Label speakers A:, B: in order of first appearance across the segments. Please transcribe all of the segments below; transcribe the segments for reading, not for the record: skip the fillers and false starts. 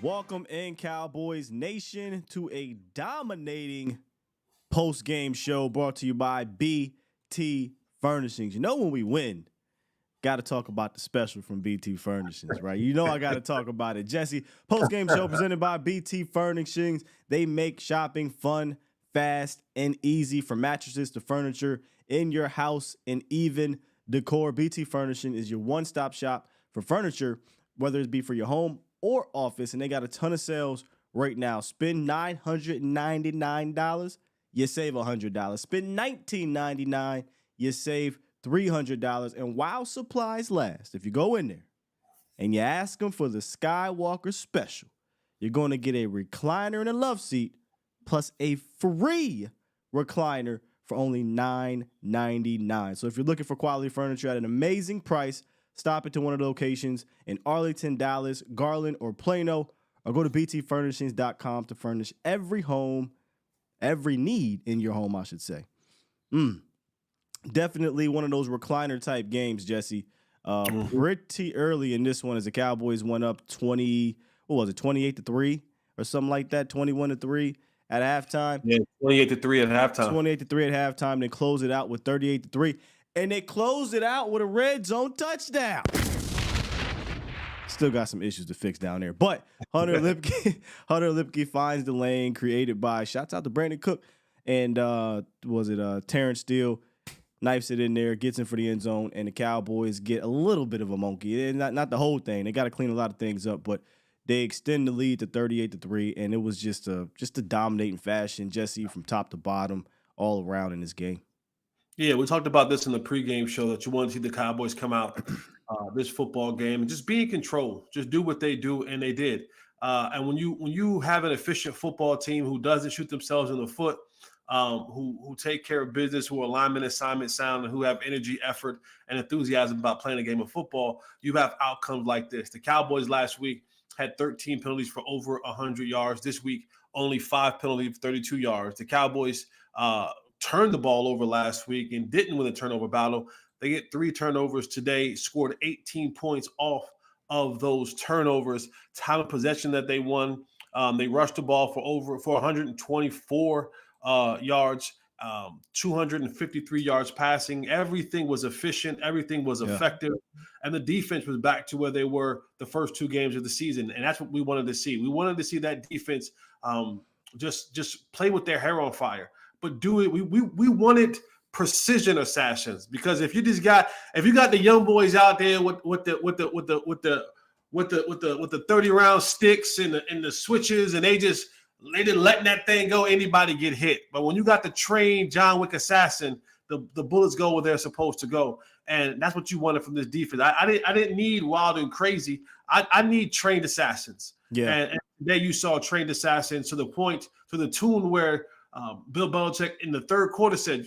A: Welcome in, Cowboys Nation, to a dominating post-game show brought to you by BT Furnishings. You know when we win, got to talk about the special from BT Furnishings, right? You know I got to talk about it. Jesse, post-game show presented by BT Furnishings. They make shopping fun, fast, and easy, from mattresses to furniture in your house and even decor. BT Furnishing is your one-stop shop for furniture, whether it be for your home or office, and they got a ton of sales right now. Spend $999, you save $100. Spend $19.99, you save $300. And while supplies last, if you go in there and you ask them for the Skywalker special, you're going to get a recliner and a love seat plus a free recliner for only $9.99. So if you're looking for quality furniture at an amazing price, stop it to one of the locations in Arlington, Dallas, Garland, or Plano, or go to btfurnishings.com to furnish every need in your home, I should say. Definitely one of those recliner-type games, Jesse. Pretty early in this one as the Cowboys went up 28-3 or something like that, 21-3 at halftime.
B: Yeah, 28-3 at halftime.
A: 28-3 at halftime. They closed it out with 38-3. And they closed it out with a red zone touchdown. Still got some issues to fix down there. But Hunter Lipke finds the lane created by, shouts out to Brandon Cook, and Terrence Steele, knifes it in there, gets in for the end zone, and the Cowboys get a little bit of a monkey. Not the whole thing. They got to clean a lot of things up, but they extend the lead to 38-3, and it was just a dominating fashion, Jesse, from top to bottom, all around in this game.
B: Yeah, we talked about this in the pregame show that you want to see the Cowboys come out this football game and just be in control, just do what they do, and they did. And when you have an efficient football team who doesn't shoot themselves in the foot, who take care of business, who are alignment, assignment sound, and who have energy, effort, and enthusiasm about playing a game of football, you have outcomes like this. The Cowboys last week had 13 penalties for over 100 yards. This week, only 5 penalties for 32 yards. The Cowboys turned the ball over last week and didn't win the turnover battle. They get 3 turnovers today, scored 18 points off of those turnovers. Time of possession that they won. They rushed the ball for 124 yards, 253 yards passing. Everything was efficient. Everything was effective. And the defense was back to where they were the first 2 games of the season. And that's what we wanted to see. We wanted to see that defense just play with their hair on fire. But do it. We wanted precision assassins, because if you got the young boys out there with the 30-round sticks and the switches, and they didn't letting that thing go, anybody get hit. But when you got the trained John Wick assassin, the bullets go where they're supposed to go, and that's what you wanted from this defense. I didn't need wild and crazy. I need trained assassins. Yeah, and today you saw trained assassins to the tune where Bill Belichick in the third quarter said,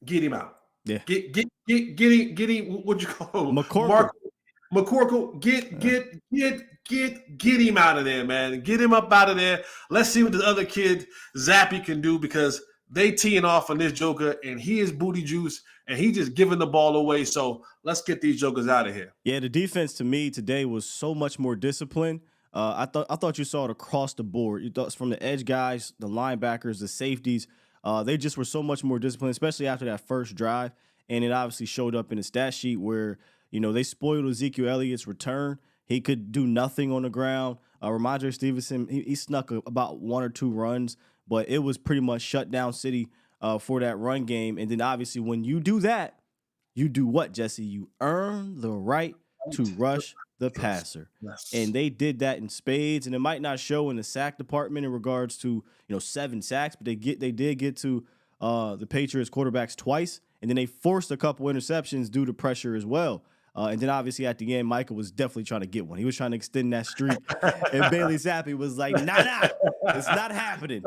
B: "Get him out. Yeah, get him. What you call him? McCorkle. Get him out of there, man. Get him up out of there. Let's see what the other kid Zappy can do, because they teeing off on this joker, and he is booty juice, and he just giving the ball away. So let's get these jokers out of here."
A: Yeah, the defense to me today was so much more disciplined. I thought you saw it across the board. You thought from the edge guys, the linebackers, the safeties. They just were so much more disciplined, especially after that first drive. And it obviously showed up in the stat sheet where, they spoiled Ezekiel Elliott's return. He could do nothing on the ground. Ramondre Stevenson, he snuck about 1 or 2 runs, but it was pretty much shut down city for that run game. And then obviously when you do that, you do what, Jesse? You earn the right to rush the passer. Yes. And they did that in spades, and it might not show in the sack department in regards to 7 sacks, but they did get to the Patriots quarterbacks twice, and then they forced a couple interceptions due to pressure as well. And then obviously at the end, Michael was definitely trying to get one. He was trying to extend that streak, and Bailey Zappi was like, nah, it's not happening.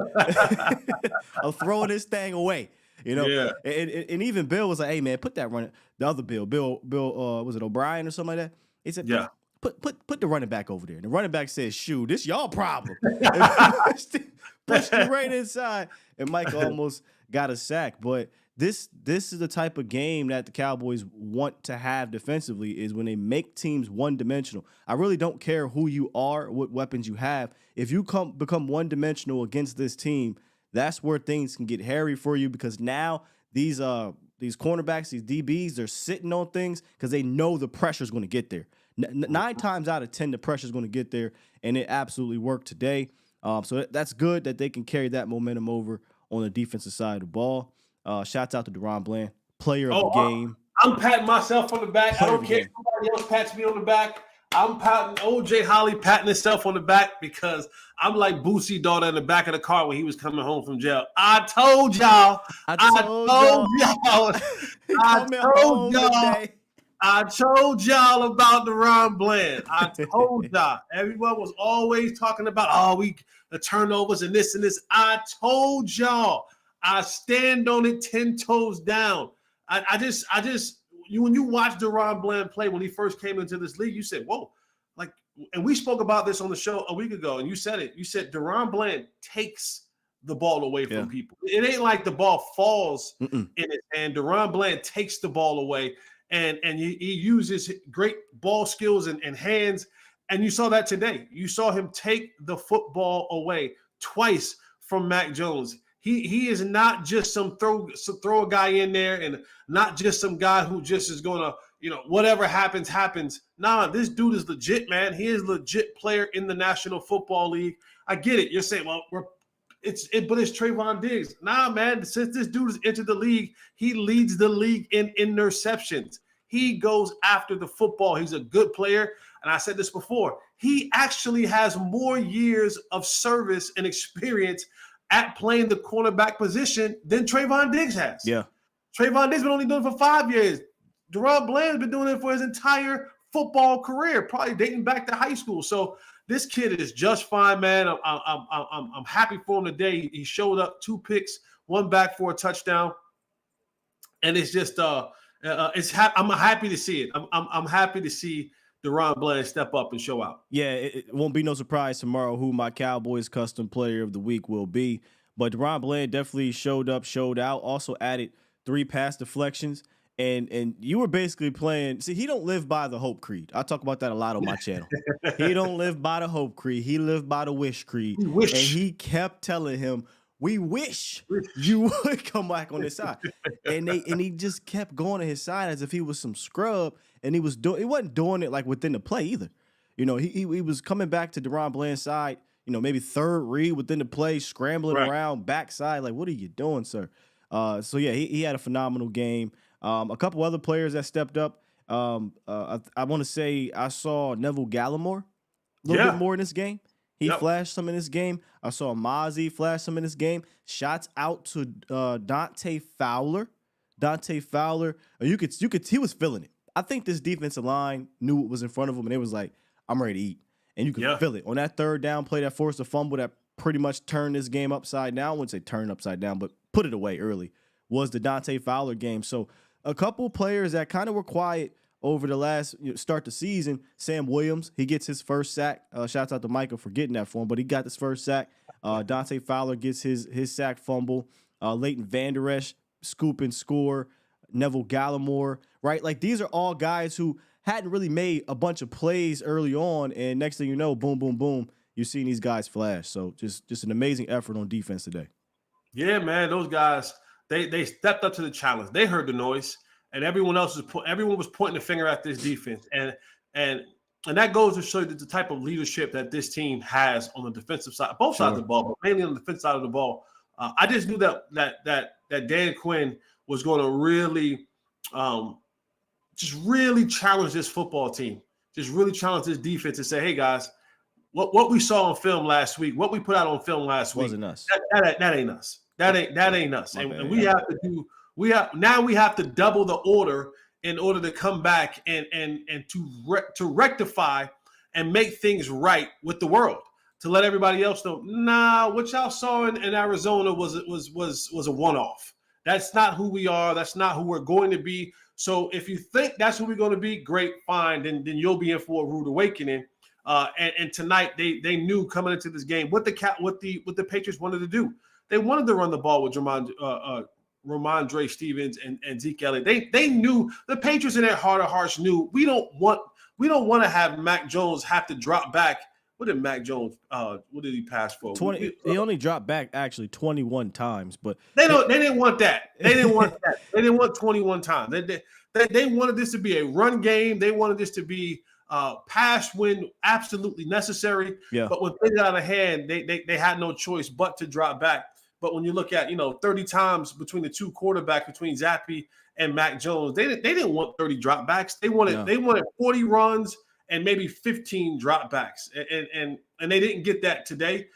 A: I'm throwing this thing away. Yeah. And even Bill was like, "Hey man, put that running." The other Bill, was it O'Brien or something like that? He said, "Yeah, put the running back over there." And the running back says, "Shoot, this y'all problem." Pushed him right inside, and Mike almost got a sack. But this is the type of game that the Cowboys want to have defensively, is when they make teams one-dimensional. I really don't care who you are, what weapons you have. If you become one-dimensional against this team, that's where things can get hairy for you, because now these cornerbacks, these DBs, they're sitting on things because they know the pressure's going to get there. 9 times out of 10, the pressure's going to get there, and it absolutely worked today. So that's good that they can carry that momentum over on the defensive side of the ball. Shouts out to Duron Bland, player of the game.
B: I'm patting myself on the back. I don't care if somebody else pats me on the back. I'm patting OJ Holley patting himself on the back because I'm like Boosie daughter in the back of the car when he was coming home from jail. I told y'all. I told y'all about Duron Bland. I told y'all. Everyone was always talking about, the turnovers and this and this. I told y'all. I stand on it 10 toes down. When you watch Duron Bland play when he first came into this league, you said, whoa. And we spoke about this on the show a week ago, and you said it. You said Duron Bland takes the ball away from people. It ain't like the ball falls in his hand. Duron Bland takes the ball away, and he uses great ball skills and hands. And you saw that today. You saw him take the football away twice from Mac Jones. He is not just some throw a guy in there, and not just some guy who just is going to, whatever happens, happens. Nah, this dude is legit, man. He is a legit player in the National Football League. I get it. You're saying, well, but it's Trayvon Diggs. Nah, man, since this dude has entered the league, he leads the league in interceptions. He goes after the football. He's a good player. And I said this before. He actually has more years of service and experience at playing the cornerback position than Trayvon Diggs has.
A: Yeah.
B: Trayvon Diggs been only doing it for 5 years. Duron Bland's been doing it for his entire football career, probably dating back to high school. So this kid is just fine, man. I'm happy for him today. He showed up, 2 picks, 1 back for a touchdown, and it's just I'm happy to see it. I'm happy to see Duron Bland step up and show out.
A: Yeah, it won't be no surprise tomorrow who my Cowboys custom player of the week will be. But Duron Bland definitely showed up, showed out, also added 3 pass deflections. And you were basically playing. See, he don't live by the hope creed. I talk about that a lot on my channel. He don't live by the hope creed. He lived by the wish creed. And he kept telling him, we wish you would come back on this side. And he just kept going to his side as if he was some scrub. And he wasn't doing it like within the play either. He was coming back to Duron Bland's side, maybe third read within the play, scrambling around backside. Like, what are you doing, sir? So yeah, he had a phenomenal game. A couple other players that stepped up. I want to say I saw Neville Gallimore a little bit more in this game. He flashed some in this game. I saw Mozzie flash some in this game. Shots out to Dante Fowler. He was feeling it. I think this defensive line knew what was in front of him, and it was like, I'm ready to eat. And you can feel it. On that third down play that forced a fumble that pretty much turned this game upside down. I wouldn't say turn upside down, but put it away early, was the Dante Fowler game. So a couple players that kind of were quiet over the last start the season. Sam Williams, he gets his first sack. Shouts out to Micah for getting that for him, but he got his first sack. Dante Fowler gets his sack fumble. Leighton Vander Esch, scoop and score. Neville Gallimore, right? Like, these are all guys who hadn't really made a bunch of plays early on, and next thing you know, boom, boom, boom, you're seeing these guys flash. So just an amazing effort on defense today. Yeah,
B: man, those guys, they stepped up to the challenge. They heard the noise, and everyone was pointing the finger at this defense, and that goes to show you the type of leadership that this team has on the defensive side, both sides of the ball, but mainly on the defensive side of the ball. I just knew that Dan Quinn was going to really, just really challenge this football team, just really challenge this defense and say, hey guys, what we saw on film last week, what we put out on film last week,
A: wasn't us.
B: That ain't us. That ain't us. And we have to double the order in order to come back and to rectify and make things right with the world, to let everybody else know, what y'all saw in Arizona was a one-off. That's not who we are. That's not who we're going to be. So if you think that's who we're going to be, great, fine. Then you'll be in for a rude awakening. And tonight they knew coming into this game what the Patriots wanted to do. They wanted to run the ball with Ramondre Stevens and Zeke Elliott. They knew, the Patriots in their heart of hearts knew we don't want to have Mac Jones have to drop back. What did Mac Jones? What did he pass for?
A: 20. He only dropped back actually 21 times, but
B: they didn't want that. They didn't want that. They didn't want 21 times. They wanted this to be a run game. They wanted this to be pass when absolutely necessary.
A: Yeah.
B: But when things got out of hand, they had no choice but to drop back. But when you look at 30 times between the two quarterbacks, between Zappe and Mac Jones, they didn't want 30 dropbacks. They wanted 40 runs and maybe 15 dropbacks, and they didn't get that today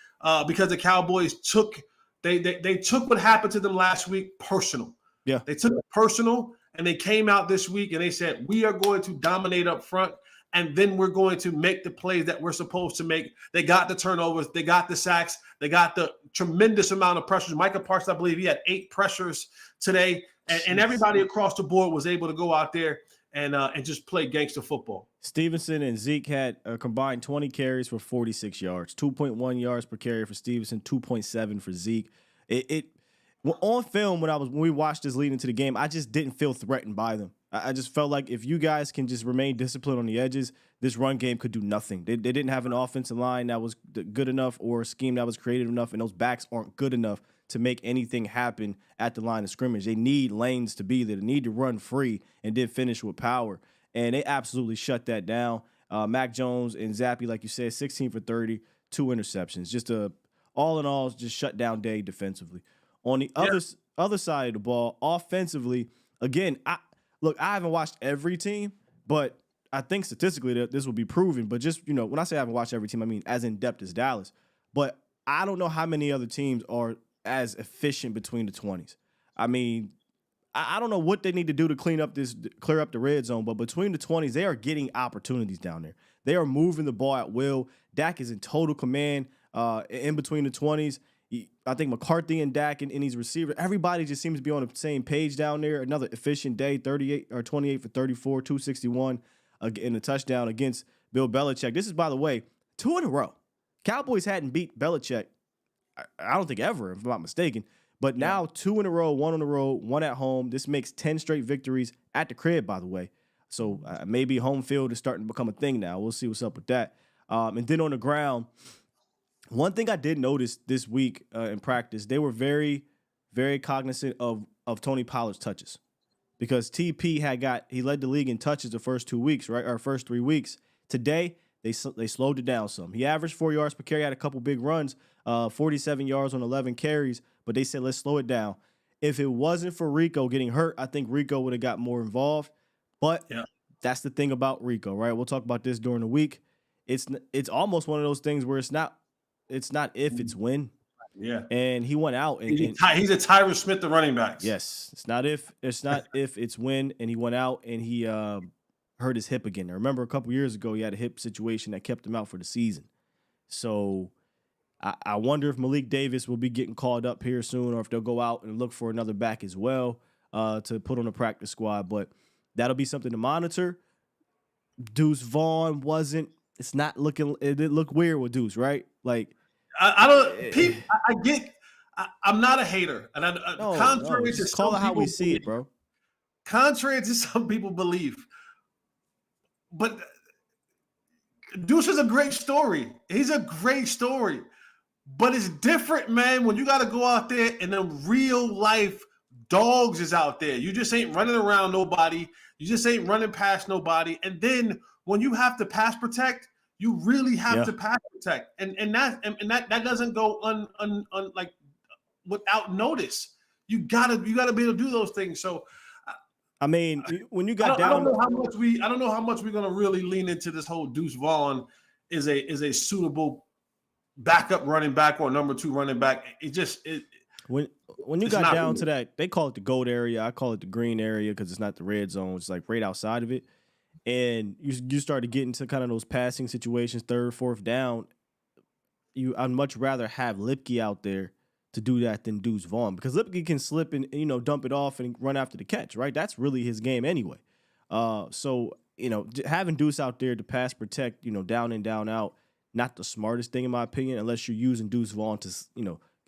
B: because the Cowboys took what happened to them last week personal.
A: Yeah,
B: they took it personal, and they came out this week and they said, we are going to dominate up front, and then we're going to make the plays that we're supposed to make. They got the turnovers, they got the sacks, they got the tremendous amount of pressures. Micah Parsons, I believe he had 8 pressures today, and everybody across the board was able to go out there and just play gangster football.
A: Stevenson and Zeke had a combined 20 carries for 46 yards, 2.1 yards per carry for Stevenson, 2.7 for Zeke. On film, when we watched this leading into the game, I just didn't feel threatened by them. I just felt like if you guys can just remain disciplined on the edges, this run game could do nothing. They didn't have an offensive line that was good enough or a scheme that was creative enough, and those backs aren't good enough to make anything happen at the line of scrimmage. They need lanes to be there. They need to run free and then finish with power, and they absolutely shut that down. Mac Jones and Zappe, like you said, 16 for 30, 2 interceptions. Just all in all, just shut down day defensively. On the other side of the ball, offensively, again, I haven't watched every team, but I think statistically that this will be proven. But just, when I say I haven't watched every team, I mean as in-depth as Dallas. But I don't know how many other teams are as efficient between the 20s. I mean, I don't know what they need to do to clear up the red zone, but between the 20s, they are getting opportunities down there. They are moving the ball at will. Dak is in total command in between the 20s. I think McCarthy and Dak and these receivers, everybody just seems to be on the same page down there. Another efficient day, 28 for 34, 261 in a touchdown against Bill Belichick. This is, by the way, 2 in a row. Cowboys hadn't beat Belichick, I don't think ever, if I'm not mistaken. But now 2 in a row, 1 on the road, 1 at home. This makes 10 straight victories at the crib, by the way. So maybe home field is starting to become a thing now. We'll see what's up with that. And then on the ground, one thing I did notice this week in practice, they were very, very cognizant of Tony Pollard's touches, because TP he led the league in touches the first 2 weeks, right, or first 3 weeks. Today they slowed it down some. He averaged 4 yards per carry, had a couple big runs, 47 yards on 11 carries, but they said let's slow it down. If it wasn't for Rico getting hurt, I think Rico would have got more involved. But that's the thing about Rico, right? We'll talk about this during the week. It's almost one of those things where it's not if, it's when.
B: Yeah.
A: And he went out. And
B: he's a Tyron Smith, the running backs.
A: Yes. It's not if, it's when. And he went out and he hurt his hip again. I remember a couple years ago he had a hip situation that kept him out for the season. So I wonder if Malik Davis will be getting called up here soon, or if they'll go out and look for another back as well to put on the practice squad. But that'll be something to monitor. Deuce Vaughn it didn't look weird with Deuce, right? Like,
B: I'm not a hater, and contrary to
A: call it how we see it, bro.
B: Contrary to some people believe, but Deuce is a great story. He's a great story, but it's different, man. When you got to go out there and then real life dogs is out there, you just ain't running around nobody. You just ain't running past nobody, and then when you have to pass protect, you really have to pass protect, and that doesn't go like without notice. You gotta be able to do those things. So,
A: I mean, when you got
B: I don't know how much we're gonna really lean into this whole Deuce Vaughn is a suitable backup running back or number 2 running back.
A: When you got down to that, they call it the gold area. I call it the green area because it's not the red zone. It's like right outside of it. And you started getting to kind of those passing situations, 3rd, 4th down. I'd much rather have Lipke out there to do that than Deuce Vaughn, because Lipke can slip and dump it off and run after the catch, right? That's really his game anyway. So having Deuce out there to pass protect, down in, down out, not the smartest thing in my opinion, unless you're using Deuce Vaughn to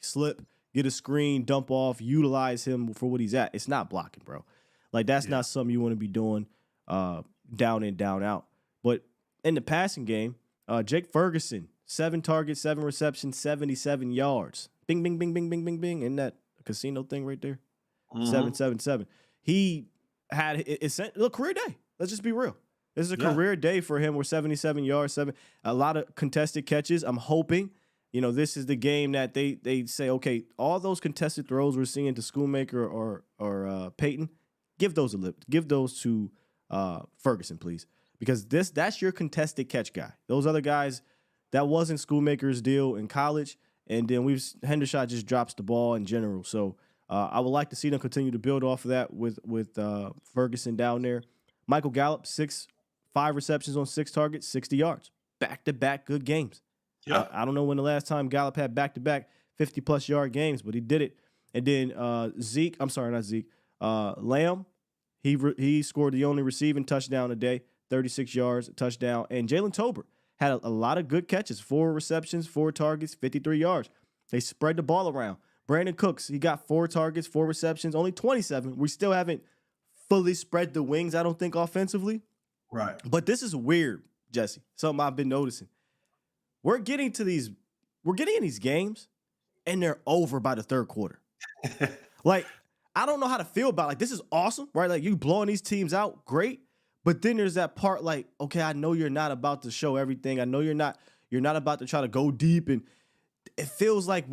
A: slip, get a screen, dump off, utilize him for what he's at. It's not blocking, bro. Like, that's not something you want to be doing down in, down out. But in the passing game, Jake Ferguson, 7 targets, 7 receptions, 77 yards. Bing, bing, bing, bing, bing, bing, bing. Isn't that a casino thing right there? 777. He had a career day. Let's just be real. This is a career day for him with 77 yards, a lot of contested catches. I'm hoping, this is the game that they say, okay, all those contested throws we're seeing to Schoonmaker or Peyton, give those to Ferguson, please, because that's your contested catch guy. Those other guys, that wasn't Schoonmaker's deal in college, and then Hendershot just drops the ball in general. So I would like to see them continue to build off of that with Ferguson down there. Michael Gallup, 5 receptions on 6 targets, 60 yards. Back-to-back good games. Yeah. I don't know when the last time Gallup had back-to-back 50-plus yard games, but he did it. And then Lamb, he scored the only receiving touchdown today, 36 yards, a touchdown. And Jalen Tolbert had a lot of good catches, 4 receptions, 4 targets, 53 yards. They spread the ball around. Brandon Cooks, he got 4 targets, 4 receptions, only 27. We still haven't fully spread the wings, I don't think, offensively.
B: Right.
A: But this is weird, Jesse. Something I've been noticing. We're getting in these games, and they're over by the third quarter. Like, I don't know how to feel about it. Like, this is awesome, right? Like, you blowing these teams out, great. But then there's that part like, okay, I know you're not about to show everything. I know you're not about to try to go deep. And it feels like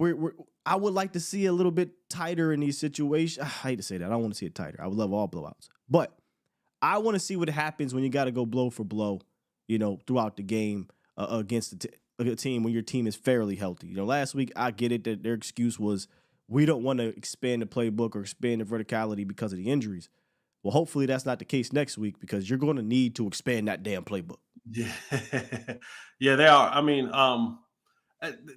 A: I would like to see a little bit tighter in these situations. I hate to say that. I don't want to see it tighter. I would love all blowouts. But I want to see what happens when you got to go blow for blow, throughout the game against a team when your team is fairly healthy. Last week, I get it that their excuse was we don't want to expand the playbook or expand the verticality because of the injuries. Well, hopefully that's not the case next week, because you're going to need to expand that damn playbook.
B: Yeah, yeah, they are. I mean,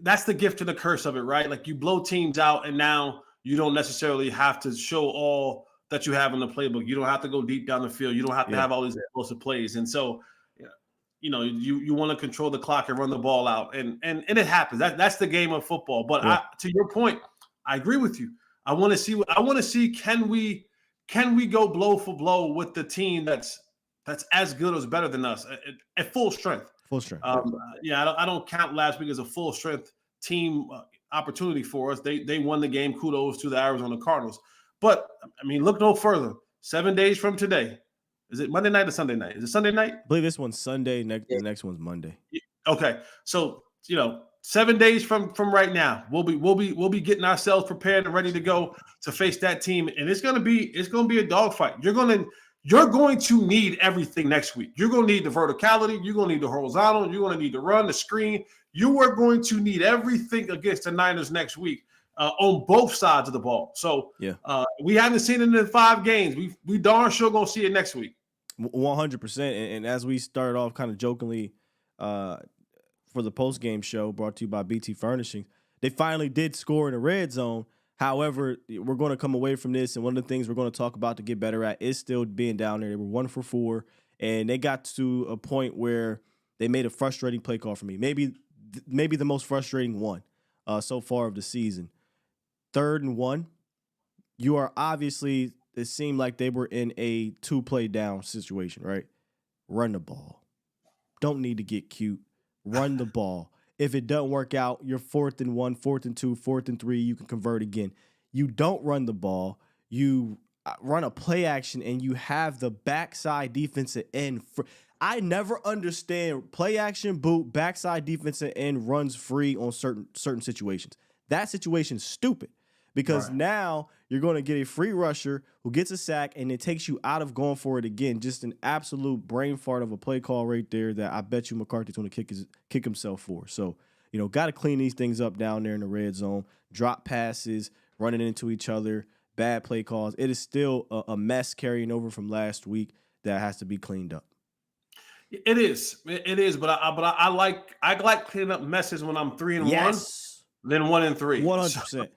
B: that's the gift and the curse of it, right? Like, you blow teams out, and now you don't necessarily have to show all that you have in the playbook. You don't have to go deep down the field. You don't have to have all these explosive plays. And so, you want to control the clock and run the ball out, and it happens. That's the game of football. But to your point, I agree with you. I want to see can we go blow for blow with the team that's as good or better than us at full strength?
A: Full strength.
B: I don't count last week as a full strength team opportunity for us. They won the game. Kudos to the Arizona Cardinals. But I mean, look no further. 7 days from today, is it Monday night or Sunday night? Is it Sunday night?
A: I believe this one's Sunday. The next one's Monday.
B: Okay, so 7 days from right now, we'll be getting ourselves prepared and ready to go to face that team, and it's gonna be a dogfight. You're going to need everything next week. You're gonna need the verticality. You're gonna need the horizontal. You're gonna need to run the screen. You are going to need everything against the Niners next week on both sides of the ball. So we haven't seen it in 5 games. We darn sure gonna see it next week.
A: 100%. And as we started off kind of jokingly. For the post-game show brought to you by BT Furnishings, they finally did score in the red zone. However, we're going to come away from this, and one of the things we're going to talk about to get better at is still being down there. They were 1 for 4, and they got to a point where they made a frustrating play call for me. Maybe the most frustrating one so far of the season. 3rd and 1. You are obviously, it seemed like they were in a 2-play down situation, right? Run the ball. Don't need to get cute. Run the ball. If it doesn't work out, you're 4th and 1, 4th and 2, 4th and 3, you can convert again. You don't run the ball. You run a play action, and you have the backside defensive end. I never understand play action boot, backside defensive end runs free on certain situations. That situation's stupid. Because now you're going to get a free rusher who gets a sack, and it takes you out of going for it again. Just an absolute brain fart of a play call right there that I bet you McCarthy's going to kick himself for. So, got to clean these things up down there in the red zone. Drop passes, running into each other, bad play calls. It is still a mess carrying over from last week that has to be cleaned up.
B: It is, but I like cleaning up messes when I'm 3 and 1, then 1 and 3.
A: 100%.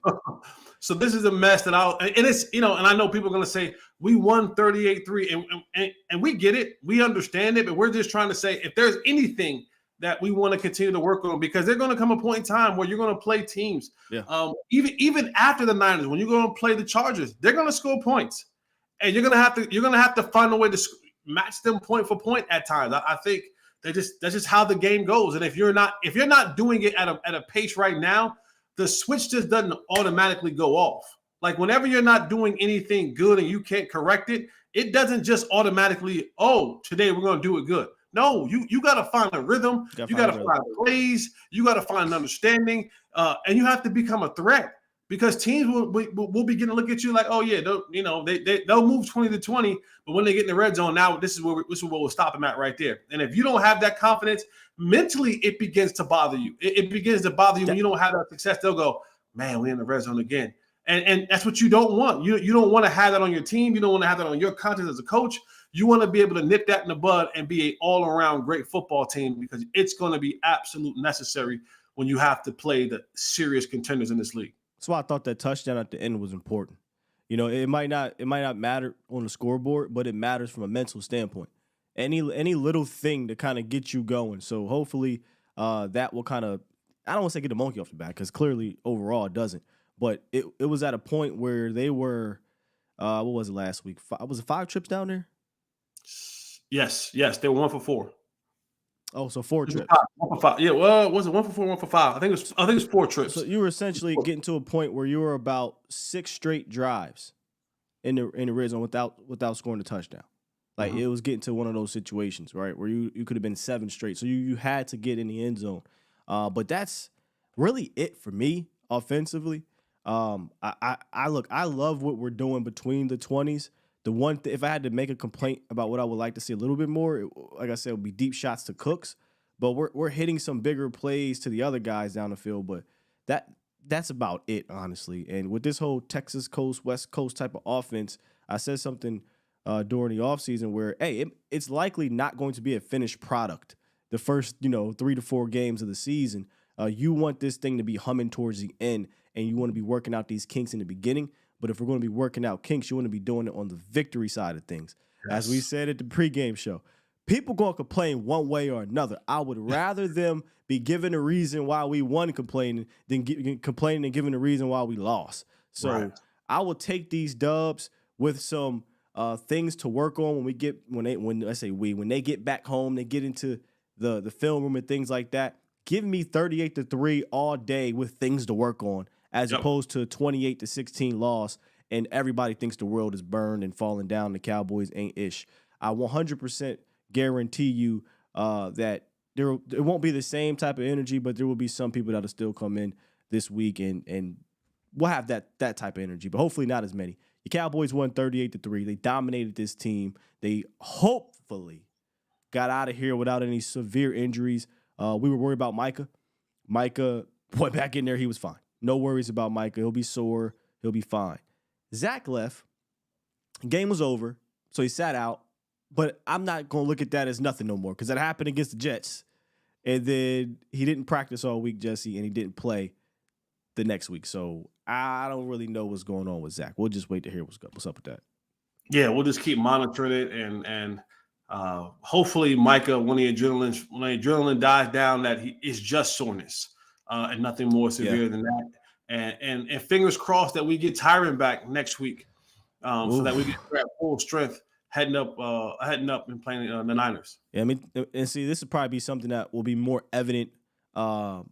B: So this is a mess and it's, and I know people are going to say we won 38-3 and we get it. We understand it, but we're just trying to say if there's anything that we want to continue to work on, because there's going to come a point in time where you're going to play teams.
A: Yeah.
B: Even after the Niners, when you're going to play the Chargers, they're going to score points, and you're going to have to find a way to match them point for point at times. I think that's just how the game goes. And if you're not doing it at a pace right now, the switch just doesn't automatically go off. Like whenever you're not doing anything good and you can't correct it, it doesn't just automatically, oh, today we're going to do it good. No, you got to find a rhythm. You got to find plays. You got to find an understanding, and you have to become a threat, because teams will begin to look at you like, oh yeah, they'll move 20-20, but when they get in the red zone, now this is where we'll stop them at right there. And if you don't have that confidence mentally, it begins to bother you. It begins to bother you when you don't have that success. They'll go, man, we're in the red zone again. And that's what you don't want. You don't want to have that on your team. You don't want to have that on your conscience as a coach. You want to be able to nip that in the bud and be an all-around great football team, because it's going to be absolutely necessary when you have to play the serious contenders in this league.
A: That's why I thought that touchdown at the end was important. You know, it might not matter on the scoreboard, but it matters from a mental standpoint. Any little thing to kind of get you going. So hopefully that will kind of, I don't want to say get the monkey off the back, because clearly overall it doesn't. But it was at a point where they were, what was it last week? Was it 5 trips down there?
B: Yes, they were 1 for 4.
A: Oh, so 4 trips.
B: 1 for 5. Yeah, well, was it 1 for 4, 1 for 5? I think it was 4 trips.
A: So you were essentially getting to a point where you were about 6 straight drives in the red zone without scoring a touchdown. Like it was getting to one of those situations, right, where you could have been 7 straight. So you had to get in the end zone. But that's really it for me offensively. I love what we're doing between the 20s. The one if I had to make a complaint about what I would like to see a little bit more, like I said, it would be deep shots to Cooks. But we're hitting some bigger plays to the other guys down the field. But that's about it, honestly. And with this whole Texas Coast, West Coast type of offense, I said something during the offseason where, hey, it's likely not going to be a finished product the first 3 to 4 games of the season. You want this thing to be humming towards the end, and you want to be working out these kinks in the beginning. But if we're going to be working out kinks, you want to be doing it on the victory side of things. Yes. As we said at the pregame show, people going to complain one way or another. I would rather them be given a reason why we won complaining than complaining and giving a reason why we lost. So I will take these dubs with some things to work on when they get back home, they get into the film room and things like that. Give me 38-3 all day with things to work on, as opposed to 28-16 loss, and everybody thinks the world is burned and falling down. The Cowboys ain't ish. I 100% guarantee you that it won't be the same type of energy, but there will be some people that'll still come in this week and we'll have that type of energy, but hopefully not as many. The Cowboys won 38-3. They dominated this team. They hopefully got out of here without any severe injuries. We were worried about Micah. Micah went back in there. He was fine. No worries about Micah. He'll be sore. He'll be fine. Zach left. Game was over, so he sat out. But I'm not going to look at that as nothing no more, because that happened against the Jets. And then he didn't practice all week, Jesse, and he didn't play the next week. So I don't really know what's going on with Zach. We'll just wait to hear what's up with that.
B: Yeah, we'll just keep monitoring it, and hopefully Micah, when the adrenaline dies down, that it's just soreness and nothing more severe than that. And fingers crossed that we get Tyron back next week, so that we get at full strength heading up and playing the Niners.
A: Yeah, I mean, and see, this would probably be something that will be more evident on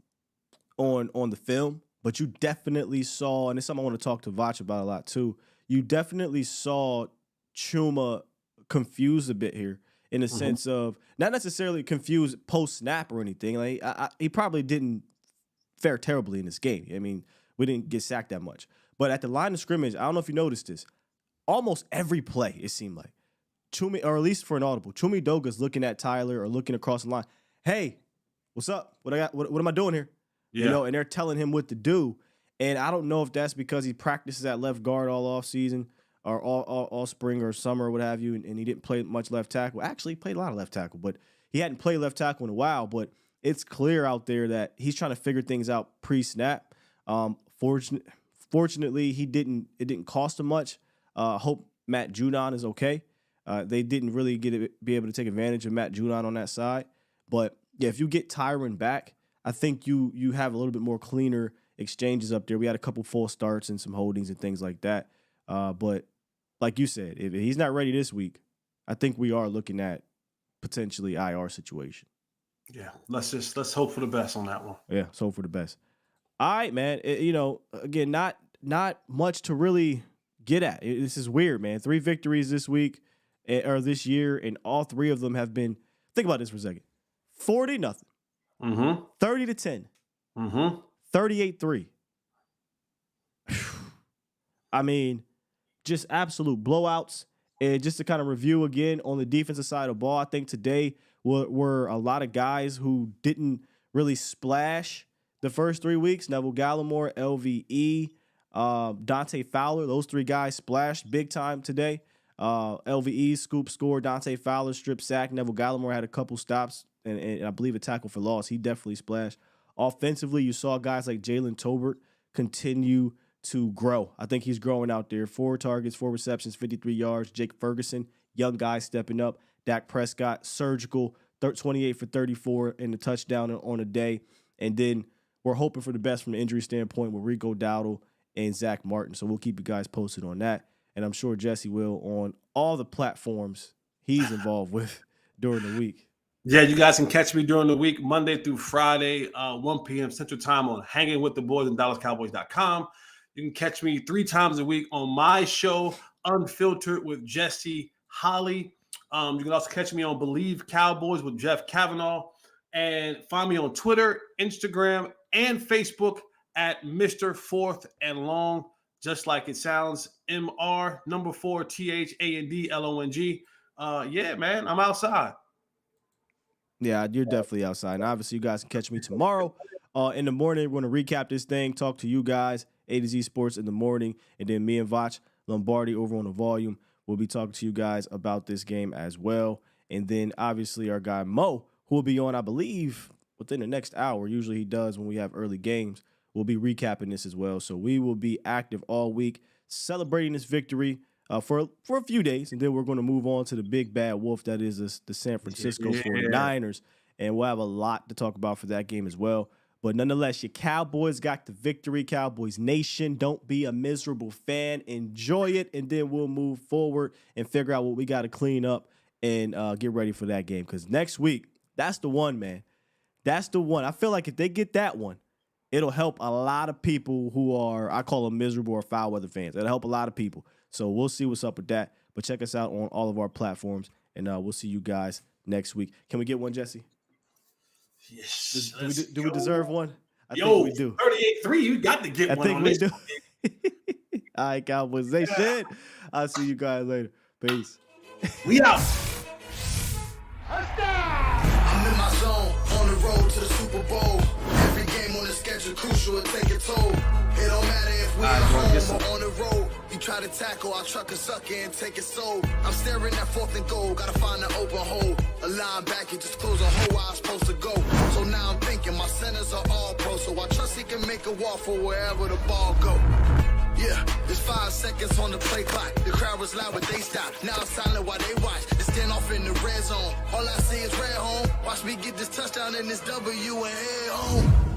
A: the film. But you definitely saw, and it's something I want to talk to Vach about a lot too. You definitely saw Chuma confused a bit here, in the sense of not necessarily confused post snap or anything. Like he probably didn't fare terribly in this game. I mean, we didn't get sacked that much, but at the line of scrimmage, I don't know if you noticed this. Almost every play, it seemed like Chumi, or at least for an audible, Chumi Doga's looking at Tyler or looking across the line. Hey, what's up? What am I doing here? Yeah. And they're telling him what to do. And I don't know if that's because he practices at left guard all off season or all spring or summer or what have you, and he didn't play much left tackle. Actually, he played a lot of left tackle, but he hadn't played left tackle in a while. But it's clear out there that he's trying to figure things out pre-snap. Fortunately, it didn't cost him much. Hope Matt Judon is okay. They didn't really be able to take advantage of Matt Judon on that side. But if you get Tyron back, I think you have a little bit more cleaner exchanges up there. We had a couple full starts and some holdings and things like that. But like you said, if he's not ready this week, I think we are looking at potentially IR situation.
B: Yeah, let's hope for the best on that one.
A: Yeah, let's hope for the best. All right, man. Again, not much to really get at. This is weird, man. 3 victories this week or this year, and all 3 of them have been. Think about this for a second. 40-0, 30-10, 38-3. I mean, just absolute blowouts. And just to kind of review again on the defensive side of the ball, I think today were a lot of guys who didn't really splash the first 3 weeks. Neville Gallimore, LVE, Dante Fowler. Those 3 guys splashed big time today. LVE, scoop, score. Dante Fowler, strip sack. Neville Gallimore had a couple stops and I believe a tackle for loss. He definitely splashed. Offensively, you saw guys like Jalen Tolbert continue to grow. I think he's growing out there. 4 targets, 4 receptions, 53 yards. Jake Ferguson, young guy stepping up. Dak Prescott, surgical, 28 for 34 in the touchdown on a day. And then we're hoping for the best from the injury standpoint with Rico Dowdle and Zach Martin. So we'll keep you guys posted on that. And I'm sure Jesse will on all the platforms he's involved with during the week.
B: Yeah, you guys can catch me during the week, Monday through Friday, 1 p.m. Central Time on Hanging with the Boys and DallasCowboys.com. You can catch me 3 times a week on my show, Unfiltered with Jesse Holley. You can also catch me on Believe Cowboys with Jeff Kavanaugh. And find me on Twitter, Instagram, and Facebook at Mr. Fourth and Long, just like it sounds, MR, number 4, THANDLONG. Yeah, man, I'm outside.
A: Yeah, you're definitely outside. And obviously, you guys can catch me tomorrow in the morning. We're going to recap this thing, talk to you guys, A to Z Sports in the morning, and then me and Vach Lombardi over on the volume. We'll be talking to you guys about this game as well. And then, obviously, our guy Mo, who will be on, I believe, within the next hour. Usually he does when we have early games. We'll be recapping this as well. So we will be active all week, celebrating this victory for a few days. And then we're going to move on to the big bad wolf that is the San Francisco 49ers. And we'll have a lot to talk about for that game as well. But nonetheless, your Cowboys got the victory. Cowboys Nation, don't be a miserable fan. Enjoy it, and then we'll move forward and figure out what we got to clean up and get ready for that game. Because next week, that's the one, man. That's the one. I feel like if they get that one, it'll help a lot of people who are, I call them miserable or foul weather fans. It'll help a lot of people. So we'll see what's up with that. But check us out on all of our platforms, and we'll see you guys next week. Can we get one, Jesse?
B: Yes.
A: Do we deserve one? I
B: think
A: we do.
B: 38-3, you got to get one. I think we do.
A: All right, Cowboys Nation. I'll see you guys later. Peace.
B: We out.
C: I'm in my zone, on the road to the Super Bowl. Every game on the schedule crucial and take a toll. It don't matter if we're at home or on the road. You try to tackle, I'll truck a sucker and take it soul. I'm staring at 4th and goal, gotta find an open hole. A linebacker just close a hole where I'm supposed to go. So now I'm thinking my centers are all pro, so I trust he can make a walk for wherever the ball go. Yeah, there's 5 seconds on the play clock. The crowd was loud, but they stopped. Now it's silent while they watch. They stand off in the red zone. All I see is red home. Watch me get this touchdown and this W and head home.